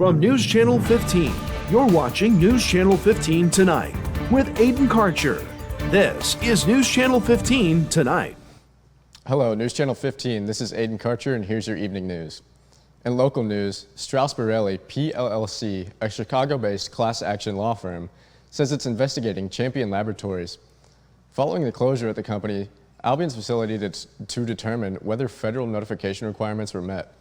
From News Channel 15, you're watching News Channel 15 Tonight with Aiden Karcher. This is News Channel 15 Tonight. Hello, News Channel 15. This is Aiden Karcher, and here's your evening news. In local news, Strauss Borelli, PLLC, a Chicago-based class action law firm, says it's investigating Champion Laboratories. Following the closure at the company, Albion's facility to determine whether federal notification requirements were met.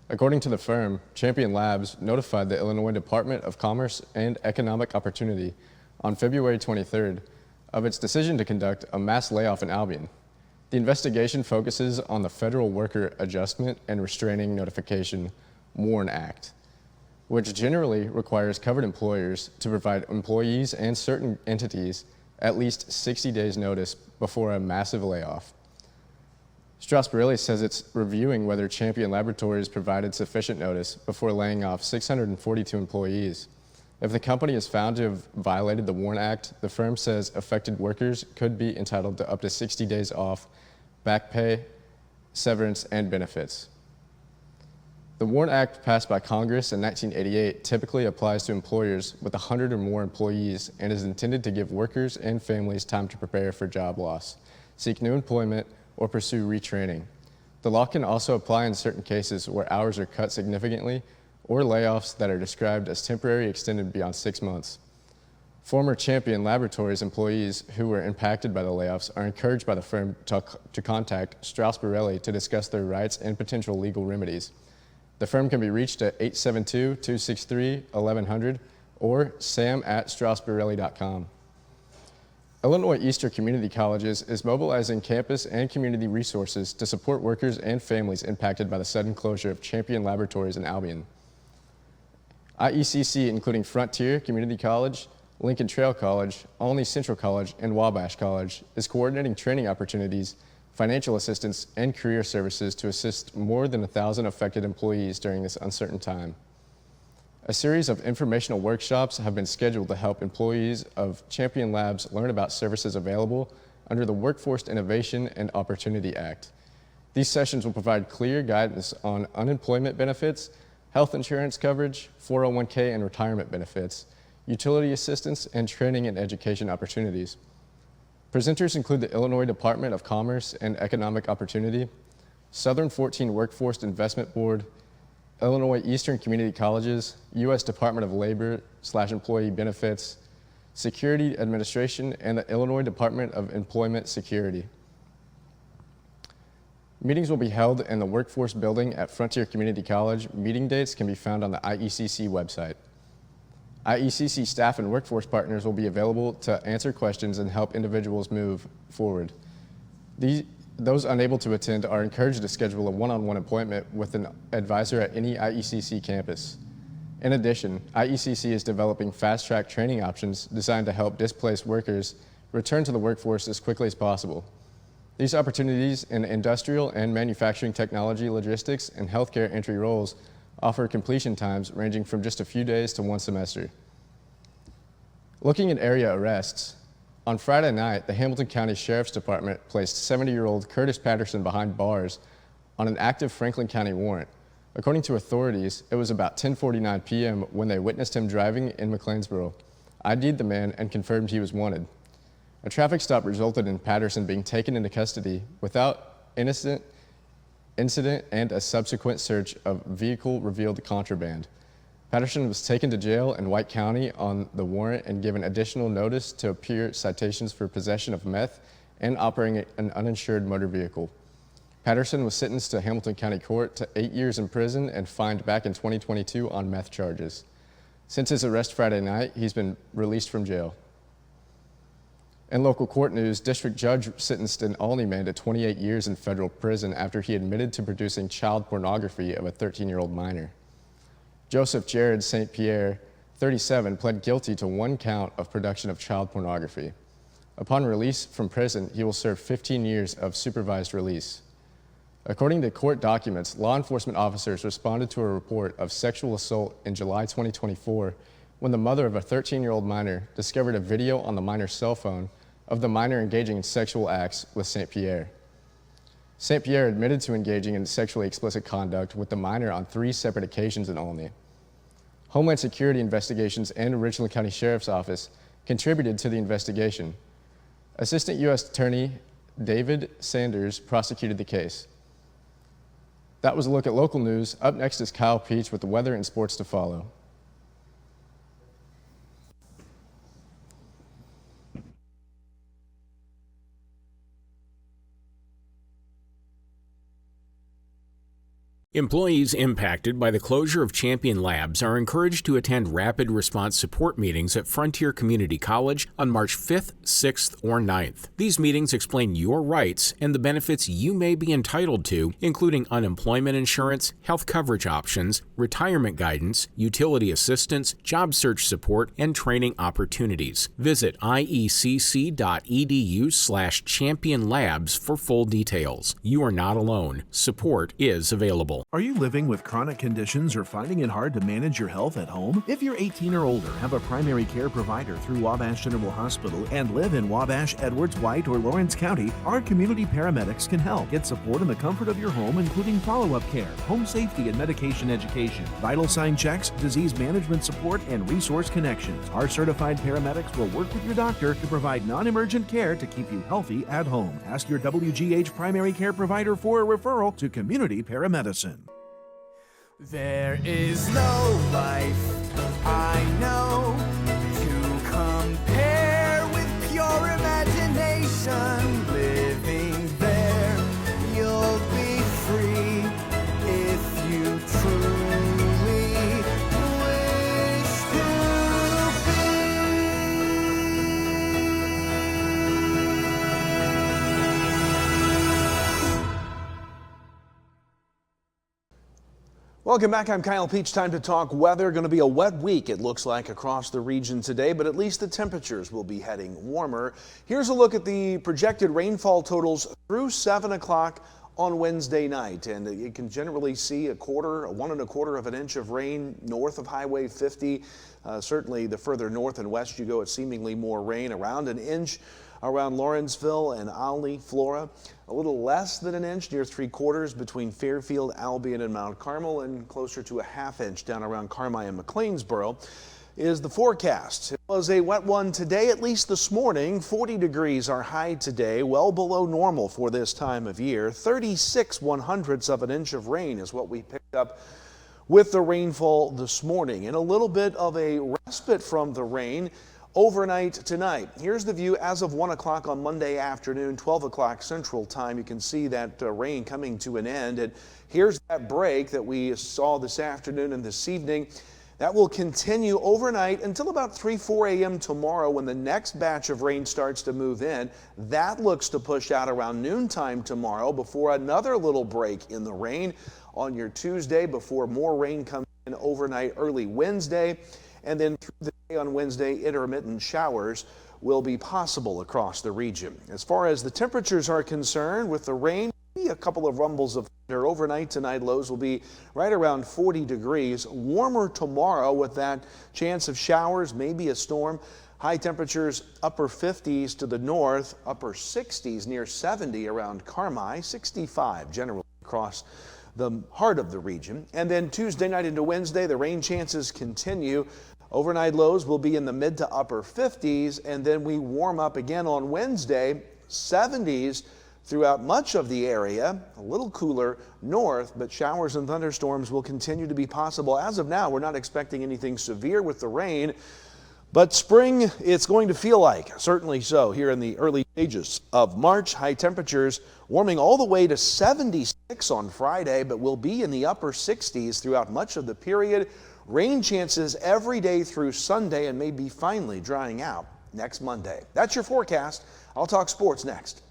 According to the firm, Champion Labs notified the Illinois Department of Commerce and Economic Opportunity on February 23rd of its decision to conduct a mass layoff in Albion. The investigation focuses on the Federal Worker Adjustment and Restraining Notification WARN Act, which generally requires covered employers to provide employees and certain entities at least 60 days notice before a massive layoff. Strauss Borelli says it's reviewing whether Champion Laboratories provided sufficient notice before laying off 642 employees. If the company is found to have violated the WARN Act, the firm says affected workers could be entitled to up to 60 days off, back pay, severance, and benefits. The WARN Act, passed by Congress in 1988, typically applies to employers with 100 or more employees and is intended to give workers and families time to prepare for job loss, seek new employment, or pursue retraining. The law can also apply in certain cases where hours are cut significantly or layoffs that are described as temporary extended beyond 6 months. Former Champion Laboratories employees who were impacted by the layoffs are encouraged by the firm to contact Strauss Borelli to discuss their rights and potential legal remedies. The firm can be reached at 872-263-1100 or sam@straussborelli.com. Illinois Eastern Community Colleges is mobilizing campus and community resources to support workers and families impacted by the sudden closure of Champion Laboratories in Albion. IECC, including Frontier Community College, Lincoln Trail College, Olney Central College, and Wabash College, is coordinating training opportunities, financial assistance, and career services to assist more than 1,000 affected employees during this uncertain time. A series of informational workshops have been scheduled to help employees of Champion Labs learn about services available under the Workforce Innovation and Opportunity Act. These sessions will provide clear guidance on unemployment benefits, health insurance coverage, 401k and retirement benefits, utility assistance, and training and education opportunities. Presenters include the Illinois Department of Commerce and Economic Opportunity, Southern 14 Workforce Investment Board, Illinois Eastern Community Colleges, U.S. Department of Labor/Employee Benefits, Security Administration, and the Illinois Department of Employment Security. Meetings will be held in the Workforce Building at Frontier Community College. Meeting dates can be found on the IECC website. IECC staff and workforce partners will be available to answer questions and help individuals move forward. Those unable to attend are encouraged to schedule a one-on-one appointment with an advisor at any IECC campus. In addition, IECC is developing fast-track training options designed to help displaced workers return to the workforce as quickly as possible. These opportunities in industrial and manufacturing technology, logistics, and healthcare entry roles offer completion times ranging from just a few days to one semester. Looking at area arrests, on Friday night, the Hamilton County Sheriff's Department placed 70-year-old Curtis Patterson behind bars on an active Franklin County warrant. According to authorities, it was about 10:49 p.m. when they witnessed him driving in McLeansboro, ID'd the man, and confirmed he was wanted. A traffic stop resulted in Patterson being taken into custody without incident and a subsequent search of vehicle revealed contraband. Patterson was taken to jail in White County on the warrant and given additional notice to appear citations for possession of meth and operating an uninsured motor vehicle. Patterson was sentenced to Hamilton County Court to 8 years in prison and fined back in 2022 on meth charges. Since his arrest Friday night, he's been released from jail. In local court news, District Judge sentenced an Olney man to 28 years in federal prison after he admitted to producing child pornography of a 13-year-old minor. Joseph Jared St. Pierre, 37, pled guilty to 1 count of production of child pornography. Upon release from prison, he will serve 15 years of supervised release. According to court documents, law enforcement officers responded to a report of sexual assault in July 2024 when the mother of a 13-year-old minor discovered a video on the minor's cell phone of the minor engaging in sexual acts with St. Pierre. St. Pierre admitted to engaging in sexually explicit conduct with the minor on 3 separate occasions in Olney. Homeland Security investigations and Richland County Sheriff's Office contributed to the investigation. Assistant U.S. Attorney David Sanders prosecuted the case. That was a look at local news. Up next is Kyle Peach with the weather and sports to follow. Employees impacted by the closure of Champion Labs are encouraged to attend rapid response support meetings at Frontier Community College on March 5th, 6th, or 9th. These meetings explain your rights and the benefits you may be entitled to, including unemployment insurance, health coverage options, retirement guidance, utility assistance, job search support, and training opportunities. Visit iecc.edu/championlabs for full details. You are not alone. Support is available. Are you living with chronic conditions or finding it hard to manage your health at home? If you're 18 or older, have a primary care provider through Wabash General Hospital, and live in Wabash, Edwards, White, or Lawrence County, our community paramedics can help. Get support in the comfort of your home, including follow-up care, home safety and medication education, vital sign checks, disease management support, and resource connections. Our certified paramedics will work with your doctor to provide non-emergent care to keep you healthy at home. Ask your WGH primary care provider for a referral to community paramedicine. There is no life I know to compare with pure imagination. Living there, you'll be free if you truly wish to Welcome back. I'm Kyle Peach. Time to talk weather. Going to be a wet week, it looks like, across the region today, but at least the temperatures will be heading warmer. Here's a look at the projected rainfall totals through 7 o'clock on Wednesday night, and you can generally see 1 1/4 of an inch of rain north of Highway 50. Certainly the further north and west you go, it's seemingly more rain, around an inch around Lawrenceville and Olney, Flora. A little less than an inch, near 3/4 between Fairfield, Albion, and Mount Carmel, and closer to a 1/2 inch down around Carmi and McLeansboro is the forecast. It was a wet one today, at least this morning. 40 degrees are high today, well below normal for this time of year. 36 1/100ths of an inch of rain is what we picked up with the rainfall this morning, and a little bit of a respite from the rain overnight tonight. Here's the view as of 1 o'clock on Monday afternoon, 12 o'clock Central Time. You can see that rain coming to an end, and here's that break that we saw this afternoon and this evening. That will continue overnight until about 3-4 a.m. tomorrow, when the next batch of rain starts to move in. That looks to push out around noontime tomorrow before another little break in the rain on your Tuesday, before more rain comes in overnight early Wednesday. And then through the day on Wednesday, intermittent showers will be possible across the region. As far as the temperatures are concerned, with the rain, a couple of rumbles of thunder overnight tonight. Lows will be right around 40 degrees. Warmer tomorrow with that chance of showers, maybe a storm. High temperatures upper 50s to the north, upper 60s near 70 around Carmi, 65 generally across the heart of the region. And then Tuesday night into Wednesday, the rain chances continue. Overnight lows will be in the mid to upper 50s, and then we warm up again on Wednesday, 70s throughout much of the area. A little cooler north, but showers and thunderstorms will continue to be possible. As of now, we're not expecting anything severe with the rain, but spring it's going to feel like, certainly so, here in the early stages of March. High temperatures warming all the way to 76 on Friday, but will be in the upper 60s throughout much of the period. Rain chances every day through Sunday, and may be finally drying out next Monday. That's your forecast. I'll talk sports next.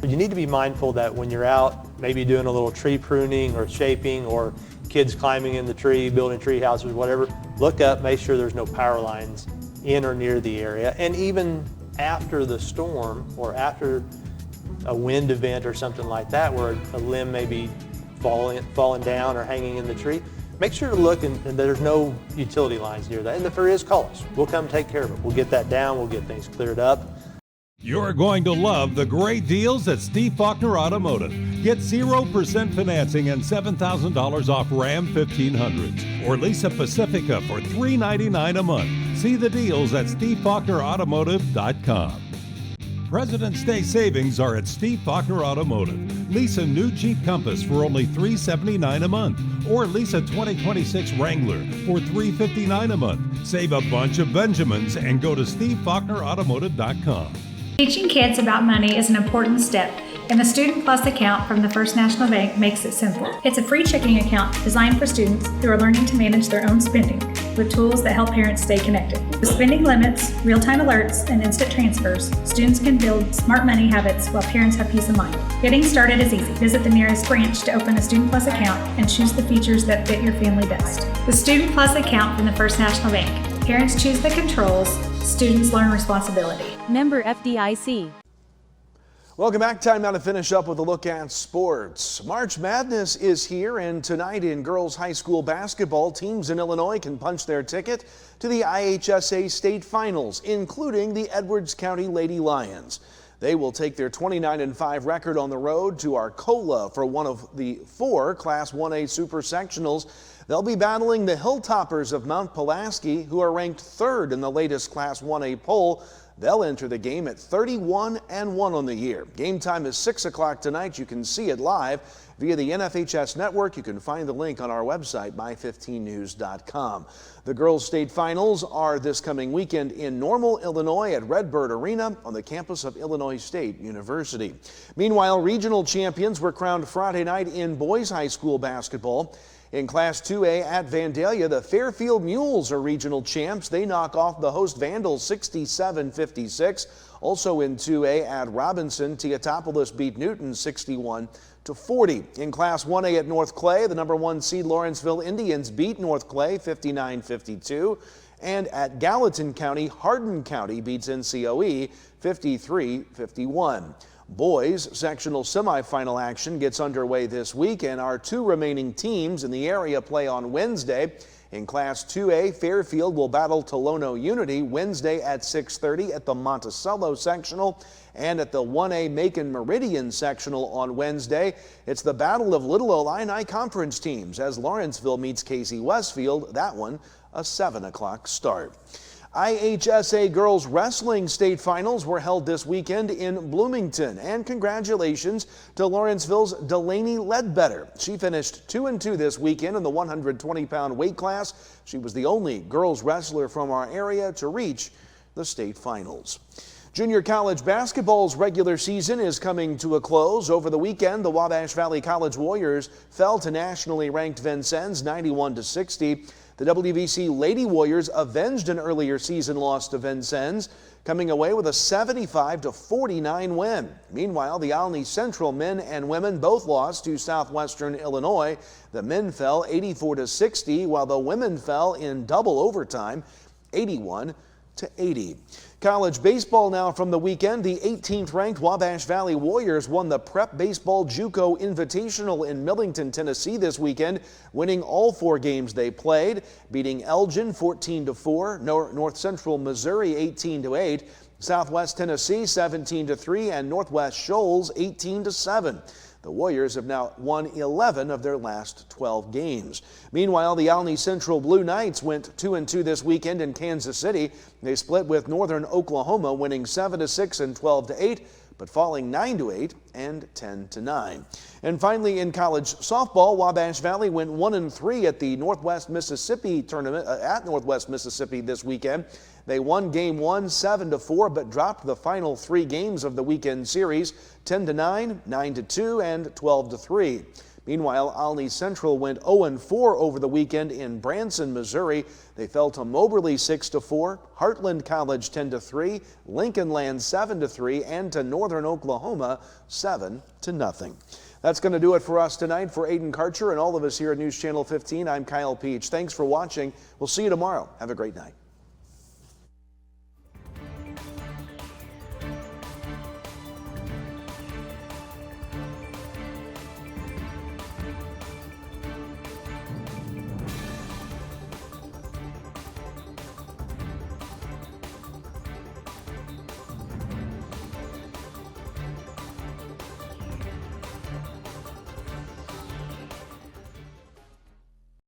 You need to be mindful that when you're out, maybe doing a little tree pruning or shaping, or kids climbing in the tree, building tree houses, whatever, look up, make sure there's no power lines in or near the area. And even after the storm, or after a wind event or something like that, where a limb may be falling down or hanging in the tree, make sure to look and there's no utility lines near that. And if there is, call us. We'll come take care of it. We'll get that down. We'll get things cleared up. You're going to love the great deals at Steve Faulkner Automotive. Get 0% financing and $7,000 off Ram 1500s or lease a Pacifica for $399 a month. See the deals at SteveFaulknerAutomotive.com. President's Day savings are at Steve Faulkner Automotive. Lease a new Jeep Compass for only $379 a month or lease a 2026 Wrangler for $359 a month. Save a bunch of Benjamins and go to SteveFaulknerAutomotive.com. Teaching kids about money is an important step, and the Student Plus account from the First National Bank makes it simple. It's a free checking account designed for students who are learning to manage their own spending with tools that help parents stay connected. With spending limits, real-time alerts, and instant transfers, students can build smart money habits while parents have peace of mind. Getting started is easy. Visit the nearest branch to open a Student Plus account and choose the features that fit your family best. The Student Plus account from the First National Bank. Parents choose the controls, students learn responsibility. Member FDIC. Welcome back. Time now to finish up with a look at sports. March Madness is here, and tonight in girls high school basketball, teams in Illinois can punch their ticket to the IHSA state finals, including the Edwards County Lady Lions. They will take their 29-5 record on the road to Arcola for one of the 4 Class 1A Super Sectionals. They'll be battling the Hilltoppers of Mount Pulaski, who are ranked 3rd in the latest Class 1A poll. They'll enter the game at 31-1 on the year. Game time is 6 o'clock tonight. You can see it live via the NFHS network. You can find the link on our website, my15news.com. The girls' state finals are this coming weekend in Normal, Illinois at Redbird Arena on the campus of Illinois State University. Meanwhile, regional champions were crowned Friday night in boys high school basketball. In Class 2A at Vandalia, the Fairfield Mules are regional champs. They knock off the host Vandals 67-56. Also in 2A at Robinson, Teotopolis beat Newton 61-40. In Class 1A at North Clay, the number 1 seed Lawrenceville Indians beat North Clay 59-52. And at Gallatin County, Hardin County beats NCOE 53-51. Boys sectional semifinal action gets underway this week, and our 2 remaining teams in the area play on Wednesday. In Class 2A, Fairfield will battle Tolono Unity Wednesday at 6:30 at the Monticello sectional, and at the 1A Macon Meridian sectional on Wednesday, it's the battle of Little Illini Conference teams as Lawrenceville meets Casey Westfield. That one a 7 o'clock start. IHSA girls wrestling state finals were held this weekend in Bloomington, and congratulations to Lawrenceville's Delaney Ledbetter. She finished 2-2 this weekend in the 120-pound weight class. She was the only girls wrestler from our area to reach the state finals. Junior college basketball's regular season is coming to a close. Over the weekend, the Wabash Valley College Warriors fell to nationally ranked Vincennes 91-60. The WVC Lady Warriors avenged an earlier season loss to Vincennes, coming away with a 75-49 win. Meanwhile, the Olney Central men and women both lost to Southwestern Illinois. The men fell 84-60, while the women fell in double overtime 81-80. College baseball now from the weekend. The 18th ranked Wabash Valley Warriors won the Prep Baseball JUCO Invitational in Millington, Tennessee this weekend, winning all 4 games they played, beating Elgin 14-4, North Central Missouri 18-8, Southwest Tennessee 17-3, and Northwest Shoals 18-7. The Warriors have now won 11 of their last 12 games. Meanwhile, the Olney Central Blue Knights went 2-2 this weekend in Kansas City. They split with Northern Oklahoma, winning 7-6 and 12-8, but falling 9-8 and 10-9. And finally, in college softball, Wabash Valley went 1-3 at the Northwest Mississippi tournament at Northwest Mississippi this weekend. They won game 1 7-4, but dropped the final 3 games of the weekend series 10-9, 9-2, and 12-3. Meanwhile, Olney Central went 0-4 over the weekend in Branson, Missouri. They fell to Moberly 6-4, Heartland College 10-3, Lincoln Land 7-3, and to Northern Oklahoma 7-0. That's going to do it for us tonight. For Aiden Karcher and all of us here at News Channel 15, I'm Kyle Peach. Thanks for watching. We'll see you tomorrow. Have a great night.